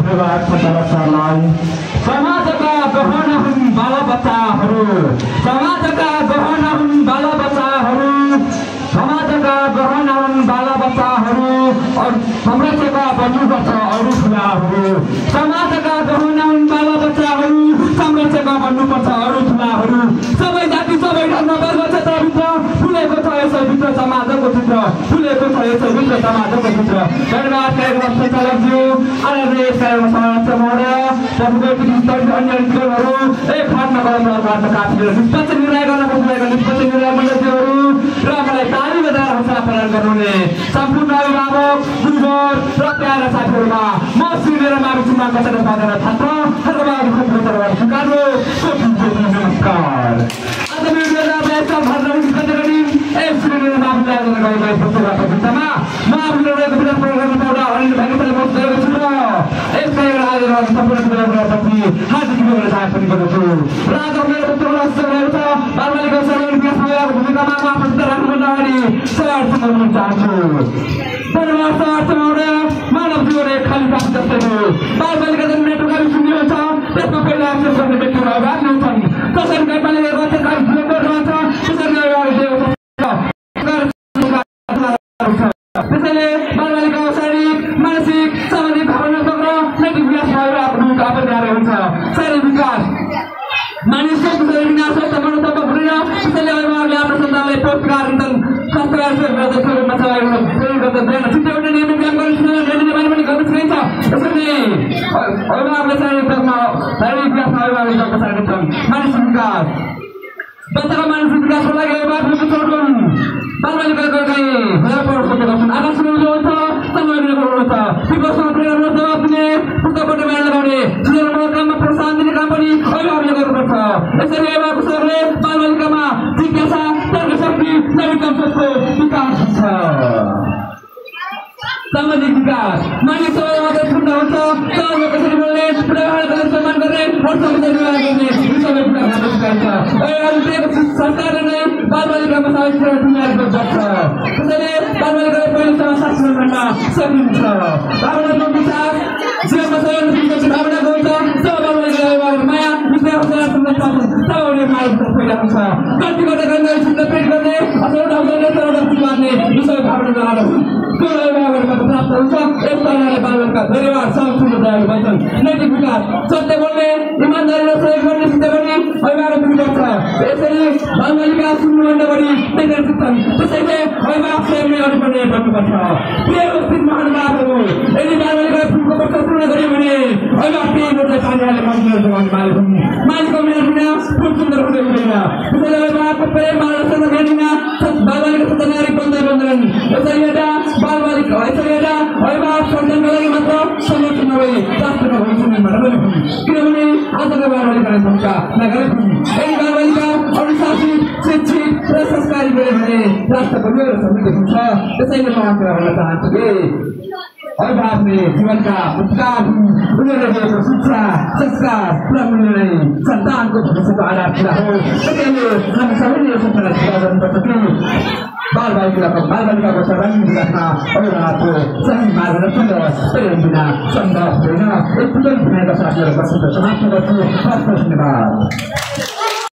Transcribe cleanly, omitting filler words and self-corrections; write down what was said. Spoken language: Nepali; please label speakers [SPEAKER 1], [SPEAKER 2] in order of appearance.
[SPEAKER 1] विभाग सदस्यलाई समाजका गहना हुन् बालबच्चाहरू समाजका गहना हुन् बालबच्चाहरू समाजका गहना हुन् बालबच्चाहरू संरक्षकका बन्नुपर्छ अरू ठुलाहरू समाजका गहना हुन् बालबच्चाहरू संरक्षकका बन्नुपर्छ अरू ठुलाहरू सबै जाति सबै धर्म वर्ग क्षेत्रभित्र फुलेको छ यसैभित्र समाजको चित्र फुलेको छ यसैभित्र समाजको चित्र धन्यवाद कार्यक्रम सञ्चालकज्यू आदरणीय कार्यक्रम सभापति महोदय प्रमुख स्तरीय अन्य अधिकारीहरू एक फाट्न गराउन काफी निष्पक्ष निर्णय गर्न खोजिरहेका निष्पक्ष निर्णय मण्डलीहरू र मलाई ताली बजाएर हौसला प्रदान गर्नुहुने सम्पूर्ण अभिभावक गुरुवर र प्यारा साथीहरूमा म श्रीलेर मावि चुनाव कचरा पाँचजना छात्र नमस्कार आज मानव जीवन एक खाली प्राप्त जस्तै हो बालबालिका जन्म नेटवर्कहरू सुन्नुहुन्छ त्यसमा पहिला एक्सेस गर्ने व्यक्तिहरू अभाव नै छन् कसरी नेपालीले गर्छ कार्य रहन्छ त्यसरी त्यसैले बालबालिका शारीरिक मानसिक सामाजिक भावनात्मक र नैतिक विकास भएर आफ्नो आपत्ति हुन्छ शारीरिक विकास मानिसको विनाश हुन्छ मानवतामा हुँदैन त्यसैले अभिभावकले आफ्नो सन्तानलाई पुरस्कार दिन्छन् संस्कार रूपमा चित्रबाट नियमित काम गर्नु सकिन्छ त्यसरी अभिभावकले शारीरिक विकासमा अभिभावकले प्रचार गर्छन् मानसिक विकास बच्चाको मानसिक विकासको लागि अभिभावकले छोड्छन् बालबालिकाको चाहिँ हजार पढ्न गर्छन् आकाश सुन्नु हुन्छ सम्मान गर्नुहुन्छ विकासमा प्रेरणा जवाब दिने पुस्तकबाट माया लगाउने जीवनमा काममा प्रोत्साहन दिने काम पनि अभिभावकले गर्नुपर्छ यसरी अभिभावक सरले बालबालिकामा जिज्ञासा तर्क शक्ति नवीनतम सोचको विकास हुन्छ सामाजिक विकास मानिस सबैलाई मात्रै सुन्दा हुन्छ समाजमा कसरी बोल्ने व्यवहार कसरी सम्मान गर्ने वर्षको निर्वाह गर्ने यी सबै विकास गर्न सिकाइन्छ सरकारले नै बालबालिकामा सामाजिक तयारी गर्छ त्यसैले बालबालिकालाई पहिलेसम्म शासन गर्न सकिन्छ भावनात्मक विकास जीवनमा सबैको भावनाको हुन्छ सब बालबालिकालाई माया विद्या हौसला संरक्षण सब उनीहरू माया पैदा हुन्छ गल्ती गर्दै गर्ने सुन्न पेट गर्ने अथवा ढङ्गले सरगर्ती मार्ने यी सबै भावना लगाएर प्राप्त हुन्छ यस कारणले बालबालिका धन्यवाद सम्पूर्ण दयालु भन्छन् नैतिक विकास सत्य बोल्ने इमानदारी र सहयोग गर्ने सिद्ध गर्ने अभिभावक हुनुपर्छ यसरी बालबालिका सुन्नुभन्दा बढी नैतिक सिक्छन् त्यसैले अभिभावक स्वयंले अरूपर्ने भन्नुपर्छ प्रिय उपस्थित महानुभावहरू यदि बालबालिका फुलको वर्ष पूर्ण गर्यो भने अभिभावक केही बोल्दै पानीले कम्प्युटर जगाउने मालिक हुन् मालिकको मेहनत बिना फुल सुन्दर हुँदै हुँदैन त्यसैले अभिभावकको प्रेम मार्गदर्शन बिना बालबालिका सदा नागरिक बन्दै बन्दैनन् यसरी एउटा बालबालिका यसरी एउटा अभिभावक सन्तानको लागि मात्र संरक्षण नभई राष्ट्रको भविष्य निर्माण पनि हुन् किनभने आजको बालबालिकालाई भूमिका नागरिक हुन् यदि बालबालिका अनुशासित शिक्षित र संस्कारी गरे भने राष्ट्रको मेरो समृद्धि हुन्छ त्यसैले म कुरा भन्न चाहन्छु कि अभिभावकले जीवनका उपकार उनीहरूले दिएको शिक्षा संस्कार पुरा मूल्य नै सन्तानको भविष्यको आधारशिला हो त्यसैले हामी सबैले यो सपना सिद्ध गर्नुपर्छ कि बालबालिकाको सर्वाङ्गीण विकासमा अभिभावकको सही मार्गदर्शन र प्रेम बिना सम्भव हुँदैन एक पुतल भूमिका साथीहरू प्रस्तुत समाप्त गर्छु। धन्यवाद।